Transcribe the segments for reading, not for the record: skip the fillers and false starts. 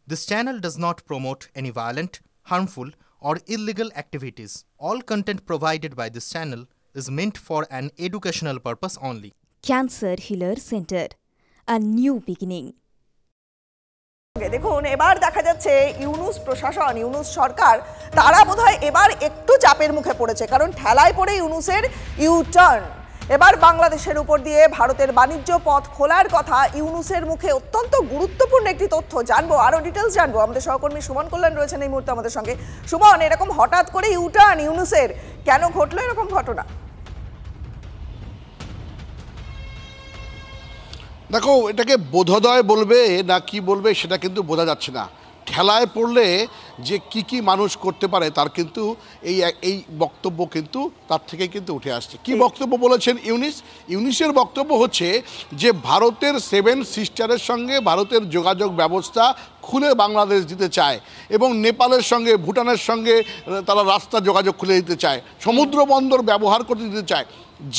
This channel does not promote any violent, harmful, or illegal activities. All content provided by this channel is meant for an educational purpose only. Cancer Healer Center, a new beginning. দেখুন এবার দেখা যাচ্ছে ইউনূস প্রশাসন ইউনূস সরকার তারা বোধহয় এবার একটু চাপের মুখে পড়েছে, কারণ ঠেলায় পড়ে ইউনূসের ইউটার্ন। এবার বাংলাদেশের উপর দিয়ে ভারতের বাণিজ্য পথ খোলার কথা ইউনূসের মুখে। অত্যন্ত গুরুত্বপূর্ণ একটি তথ্য জানবো, আরো ডিটেলস জানবো। আমাদের সহকর্মী সুমন কল্যাণ রয়েছেন এই মুহূর্তে আমাদের সঙ্গে। সুমন, এরকম হঠাৎ করে ইউটার্ন ইউনূসের, কেন ঘটলো এরকম ঘটনা? দেখো, এটাকে বোধোদয় বলবে না কি বলবে সেটা কিন্তু বোঝা যাচ্ছে না। ঠেলায় পড়লে যে কি মানুষ করতে পারে তার কিন্তু এই বক্তব্য কিন্তু তার থেকে কিন্তু উঠে আসছে। কি বক্তব্য বলেছেন ইউনিসের বক্তব্য হচ্ছে যে ভারতের 7 সিস্টারের সঙ্গে ভারতের যোগাযোগ ব্যবস্থা খুলে বাংলাদেশ দিতে চায় এবং নেপালের সঙ্গে ভুটানের সঙ্গে তারা রাস্তা যোগাযোগ খুলে দিতে চায়, সমুদ্র বন্দর ব্যবহার করতে দিতে চায়।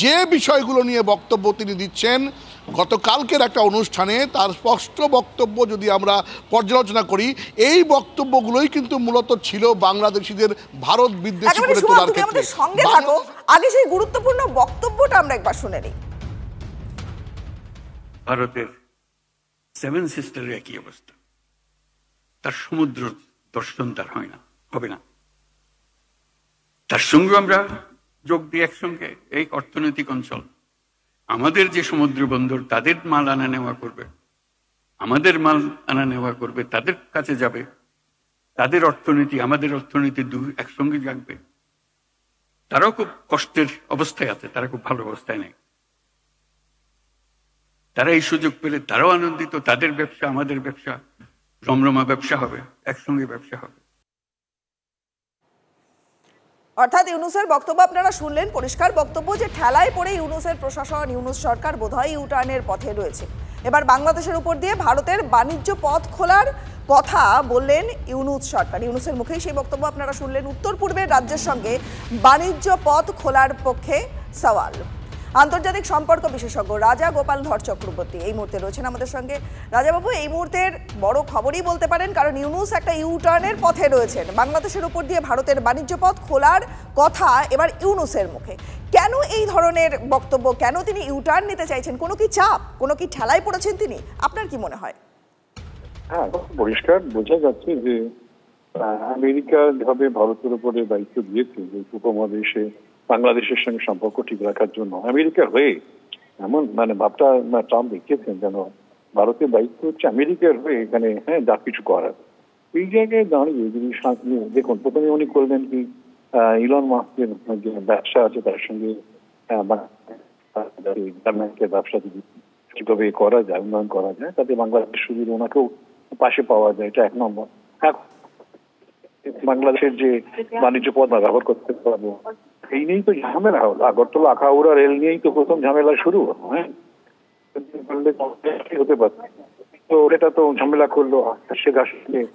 যে বিষয়গুলো নিয়ে বক্তব্য তিনি দিচ্ছেন গতকালকের একটা অনুষ্ঠানে, তার স্পষ্ট বক্তব্য যদি আমরা পর্যালোচনা করি, এই বক্তব্যগুলোই কিন্তু মূলত ছিল বাংলাদেশিদের ভারত বিদ্বেষী করে তোলার ক্ষেত্রে। আগে সেই গুরুত্বপূর্ণ বক্তব্যটা আমরা একবার শুনে নিই। ভারতের 7 সিস্টারের একই অবস্থা, তার সমুদ্র দর্শন তার হয় না, হবে না। তার সঙ্গে আমরা যোগ দিই একসঙ্গে এই অর্থনৈতিক অঞ্চল। আমাদের যে সমুদ্র বন্দর, তাদের মাল আনা নেওয়া করবে, আমাদের মাল আনা নেওয়া করবে, তাদের কাছে যাবে, তাদের অর্থনীতি আমাদের অর্থনীতি একসঙ্গে জাগবে। তারাও খুব কষ্টের অবস্থায় আছে, তারা খুব ভালো অবস্থায় নেই। তারা এই সুযোগ পেলে তারাও আনন্দিত, তাদের ব্যবসা আমাদের ব্যবসা রমরমা ব্যবসা হবে, একসঙ্গে ব্যবসা হবে। অর্থাৎ ইউনূসের বক্তব্য আপনারা শুনলেন, পরিষ্কার বক্তব্য যে ঠেলায় পড়ে ইউনূসের প্রশাসন ইউনূস সরকার বোধহয় ইউটার্নের পথে রয়েছে। এবার বাংলাদেশের উপর দিয়ে ভারতের বাণিজ্য পথ খোলার কথা বললেন ইউনূস সরকার। ইউনূসের মুখেই সেই বক্তব্য আপনারা শুনলেন। উত্তর পূর্বের রাজ্যের সঙ্গে বাণিজ্য পথ খোলার পক্ষে সওয়াল। আন্তর্জাতিক সম্পর্ক বিশেষজ্ঞ রাজা গোপাল ধর চক্রবর্তী এই মুহূর্তে রয়েছেন আমাদের সঙ্গে। রাজাবাবু, এই মুহূর্তের বড় খবরই বলতে পারেন, কারণ ইউনূস একটা ইউটার্নের পথে রয়েছেন। বাংলাদেশের উপর দিয়ে ভারতের বাণিজ্য পথ খোলার কথা এবার ইউনূসের মুখে। কেন এই ধরনের বক্তব্য, কেন তিনি ইউটার্ন নিতে চাইছেন? কোনো কি চাপ, কোনো কি ঠেলায় পড়েছেন তিনি? আপনার কি মনে হয়? হ্যাঁ, পরিষ্কার বোঝা যাচ্ছে যে আমেরিকা যেভাবে ভারতের উপরে দায়িত্ব দিয়েছে যে উপমহাদেশে বাংলাদেশের সঙ্গে সম্পর্ক ঠিক রাখার জন্য, আমেরিকার হয়ে এমন ভাবটা ট্রাম্প দেখিয়েছেন যেন ভারতের দায়িত্ব হচ্ছে আমেরিকার হয়ে এখানে যা কিছু করার। এই জায়গায় দাঁড়িয়ে যদি দেখুন, প্রথমে উনি করবেন কি ইলন মাস্কের যে ব্যবসা আছে তার সঙ্গে ব্যবসা যদি ঠিকভাবে করা যায়, উন্নয়ন করা যায়, তাতে বাংলাদেশ সুবিধা ওনাকেও পাশে পাওয়া যায়। এটা 1 নম্বর। বাংলাদেশের যে বাণিজ্য পথ ব্যবহার করতে পারবো, এই নিয়েই তো ঝামেলা হলো। আগরতলা আখাউড়া রেল নিয়েই তো প্রথম ঝামেলা শুরু। হতে পারছে তো এটা তো ঝামেলা করলো।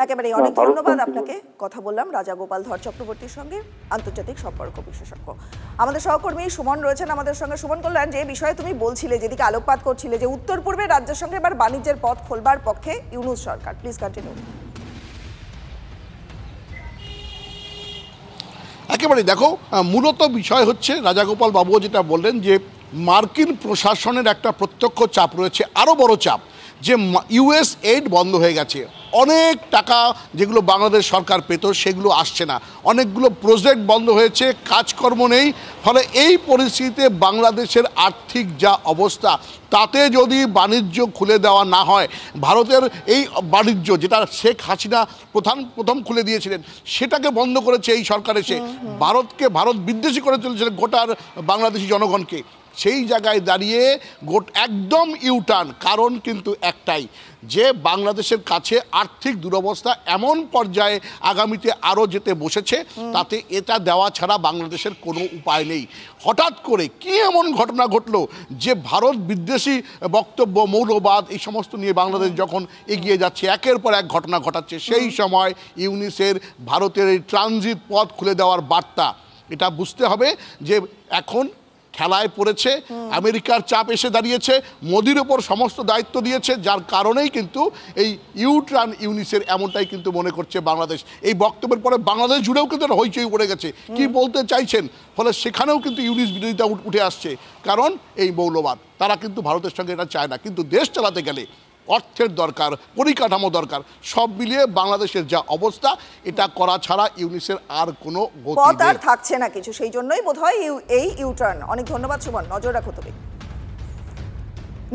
একেবারে অনেক ধন্যবাদ আপনাকে। কথা বললাম রাজা গোপাল ধর চক্রবর্তীর সঙ্গে, আন্তর্জাতিক সম্পর্ক বিশেষজ্ঞ। আমাদের সহকর্মী সুমন রয়েছেন আমাদের সঙ্গে। সুমন কল্যাণ, যে বিষয়ে তুমি বলছিলে, যেদিকে আলোকপাত করছিলে, যে উত্তর পূর্বের রাজ্যের সঙ্গে এবার বাণিজ্যের পথ খোলবার পক্ষে ইউনূস সরকার, প্লিজ কন্টিনিউ। একেবারে দেখো, মূলত বিষয় হচ্ছে রাজাগোপাল বাবুও যেটা বললেন যে মার্কিন প্রশাসনের একটা প্রত্যক্ষ চাপ রয়েছে, আরও বড় চাপ, যে ইউএস এইড বন্ধ হয়ে গেছে। অনেক টাকা যেগুলো বাংলাদেশ সরকার পেত সেগুলো আসছে না, অনেকগুলো প্রজেক্ট বন্ধ হয়েছে, কাজকর্ম নেই। ফলে এই পরিস্থিতিতে বাংলাদেশের আর্থিক যা অবস্থা, তাতে যদি বাণিজ্য খুলে দেওয়া না হয়, ভারতের এই বাণিজ্য যেটা শেখ হাসিনা প্রথম খুলে দিয়েছিলেন, সেটাকে বন্ধ করেছে এই সরকার এসে। ভারত বিদ্বেষী করে চলেছিলেন গোটার বাংলাদেশি জনগণকে। সেই জায়গায় দাঁড়িয়ে একদম ইউটার্ন। কারণ কিন্তু একটাই, যে বাংলাদেশের কাছে আর্থিক দুরবস্থা এমন পর্যায়ে আগামীতে আরও যেতে বসেছে, তাতে এটা দেওয়া ছাড়া বাংলাদেশের কোনো উপায় নেই। হঠাৎ করে কি এমন ঘটনা ঘটলো যে ভারত বিদ্বেষী বক্তব্য, মৌলবাদ, এই সমস্ত নিয়ে বাংলাদেশ যখন এগিয়ে যাচ্ছে, একের পর এক ঘটনা ঘটাচ্ছে, সেই সময় ইউনিসের ভারতের এই ট্রানজিট পথ খুলে দেওয়ার বার্তা, এটা বুঝতে হবে যে এখন খেলায় পড়েছে, আমেরিকার চাপ এসে দাঁড়িয়েছে, মোদির ওপর সমস্ত দায়িত্ব দিয়েছে, যার কারণেই কিন্তু এই ইউটার্ন ইউনিসের এমনটাই কিন্তু মনে করছে বাংলাদেশ। এই বক্তব্যের পরে বাংলাদেশ জুড়েও কিন্তু একটা হইচই পড়ে গেছে, কি বলতে চাইছেন, ফলে সেখানেও কিন্তু ইউনিস বিরোধিতা উঠে আসছে। কারণ এই মৌলবাদ, তারা কিন্তু ভারতের সঙ্গে এটা চায় না, কিন্তু দেশ চালাতে গেলে অর্থের দরকার, পরিকাঠামো দরকার, সব মিলিয়ে বাংলাদেশের যা অবস্থা, এটা করা ছাড়া ইউনিসের আর কোনো গতি নেই, থাকছে না কিছু। সেই জন্যই বোধহয় এই ইউটার্ন। অনেক ধন্যবাদ সুমন, নজর রাখো তুমি।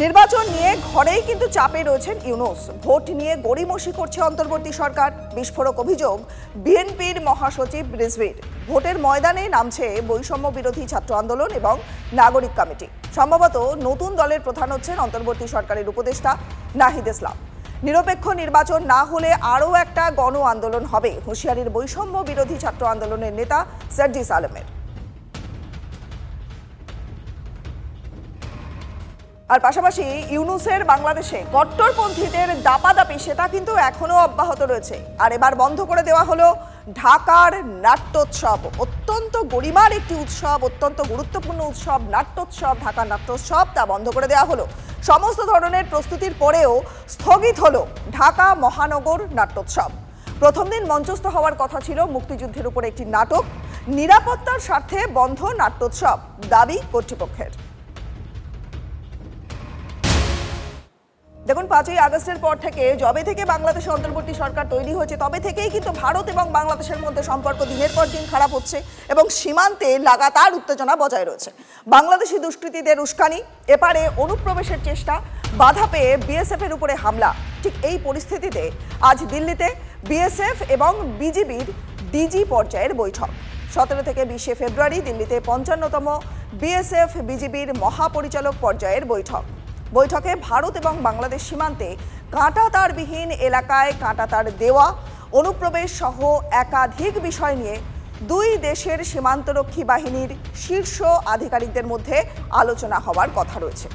নির্বাচন নিয়ে ঘরেই কিন্তু চাপে রয়েছেন ইউনূস। ভোট নিয়ে গড়িমসি করছে অন্তর্বর্তী সরকার। বিস্ফোরক অভিযোগ বিএনপির মহাসচিব রিজভীর। ভোটের ময়দানে নামছে বৈষম্য বিরোধী ছাত্র আন্দোলন এবং নাগরিক কমিটি। সম্ভবত নতুন দলের প্রধান হচ্ছেন অন্তর্বর্তী সরকারের উপদেষ্টা নাহিদ ইসলাম। নিরপেক্ষ নির্বাচন না হলে আরও একটা গণ আন্দোলন হবে, হুঁশিয়ারির বৈষম্য বিরোধী ছাত্র আন্দোলনের নেতা সার্জিস আলমের। আর পাশাপাশি ইউনূসের বাংলাদেশে কট্টরপন্থীদের দাপাদাপি সেটা কিন্তু এখনো অব্যাহত রয়েছে। আর এবার বন্ধ করে দেওয়া হলো ঢাকার নাট্যোৎসব। অত্যন্ত গরিমার একটি উৎসব, অত্যন্ত গুরুত্বপূর্ণ উৎসব নাট্যোৎসব, ঢাকার নাট্যোৎসব, তা বন্ধ করে দেওয়া হলো। সমস্ত ধরনের প্রস্তুতির পরেও স্থগিত হলো ঢাকা মহানগর নাট্যোৎসব। প্রথম দিন মঞ্চস্থ হওয়ার কথা ছিল মুক্তিযুদ্ধের উপর একটি নাটক। নিরাপত্তার স্বার্থে বন্ধ নাট্যোৎসব, দাবি কর্তৃপক্ষের। দেখুন, 5ই আগস্টের পর থেকে, যবে থেকে বাংলাদেশে অন্তর্বর্তী সরকার তৈরি হয়েছে, তবে থেকেই কিন্তু ভারত এবং বাংলাদেশের মধ্যে সম্পর্ক দিনের পর দিন খারাপ হচ্ছে এবং সীমান্তে লাগাতার উত্তেজনা বজায় রয়েছে। বাংলাদেশি দুষ্কৃতীদের উস্কানি, এপারে অনুপ্রবেশের চেষ্টা, বাধা পেয়ে বিএসএফের উপরে হামলা। ঠিক এই পরিস্থিতিতে আজ দিল্লিতে বিএসএফ এবং বিজিবির ডিজি পর্যায়ের বৈঠক। 17 থেকে 20 ফেব্রুয়ারি দিল্লিতে 55তম বিএসএফ বিজিবির মহাপরিচালক পর্যায়ের বৈঠক। বৈঠকে ভারত এবং বাংলাদেশ সীমান্তে কাঁটাতারবিহীন এলাকায় কাঁটাতার দেওয়া, অনুপ্রবেশ সহ একাধিক বিষয় নিয়ে দুই দেশের সীমান্তরক্ষী বাহিনীর শীর্ষ আধিকারিকদের মধ্যে আলোচনা হওয়ার কথা রয়েছে।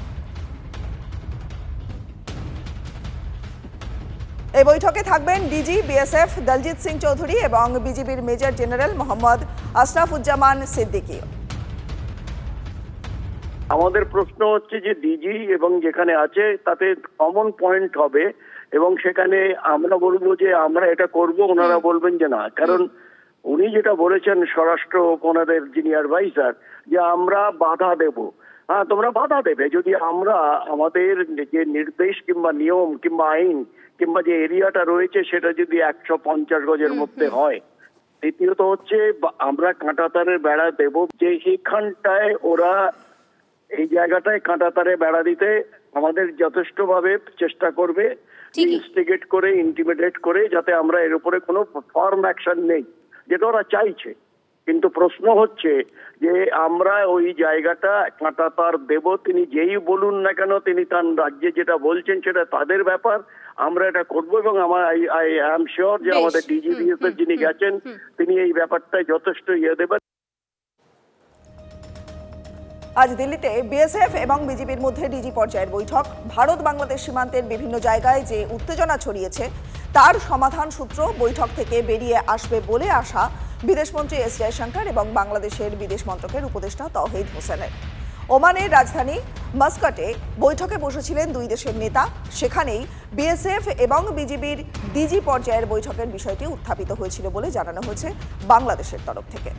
এই বৈঠকে থাকবেন ডিজি বিএসএফ দলজিৎ সিং চৌধুরী এবং বিজিবির মেজর জেনারেল মোহাম্মদ আশরাফুজ্জামান সিদ্দিকী। আমাদের প্রশ্ন হচ্ছে যে ডিজি এবং যেখানে আছে তাতে কমন পয়েন্ট হবে এবং সেখানে আমরা বলবো যে আমরা এটা করব, ওনারা বলবেন যে না। কারণ উনি যেটা বলেছেন স্বরাষ্ট্র ওনাদের যিনি অ্যাডভাইজার, যে আমরা বাধা দেব। হ্যাঁ, তোমরা বাধা দেবে যদি আমরা আমাদের যে নির্দেশ কিংবা নিয়ম কিংবা আইন কিংবা যে এরিয়াটা রয়েছে সেটা যদি 150 গজের মধ্যে হয়। দ্বিতীয়ত হচ্ছে আমরা কাঁটাতারের বেড়া দেব, যে এখানটায় ওরা এই জায়গাটায় কাঁটাতারে বেড়া দিতে আমাদের যথেষ্টভাবে চেষ্টা করবে, ইনস্টিগেট করে, ইন্টিমিডেট করে, যাতে আমরা এর উপরে কোনো ফার্ম অ্যাকশন নেই, যেটা ওরা চাইছে। কিন্তু প্রশ্ন হচ্ছে যে আমরা ওই জায়গাটা কাঁটাতার দেব, তিনি যেই বলুন না কেন, তিনি তার রাজ্যে যেটা বলছেন সেটা তাদের ব্যাপার, আমরা এটা করবো। এবং আই অ্যাম শিওর যে আমাদের ডিজিবিএস যিনি গেছেন তিনি এই ব্যাপারটায় যথেষ্ট ইয়ে দেবেন। আজ দিল্লিতে বিএসএফ এবং বিজিবির মধ্যে ডিজি পর্যায়ের বৈঠক। ভারত বাংলাদেশ সীমান্তের বিভিন্ন জায়গায় যে উত্তেজনা ছড়িয়েছে তার সমাধান সূত্র বৈঠক থেকে বেরিয়ে আসবে বলে আশা বিদেশমন্ত্রী এস জয়শঙ্কর এবং বাংলাদেশের বিদেশ মন্ত্রকের উপদেষ্টা তৌহিদ হোসেনের। ওমানের রাজধানী মাস্কাটে বৈঠকে বসেছিলেন দুই দেশের নেতা। সেখানেই বিএসএফ এবং বিজিবির ডিজি পর্যায়ের বৈঠকের বিষয়টি উত্থাপিত হয়েছিল বলে জানানো হয়েছে বাংলাদেশের তরফ থেকে।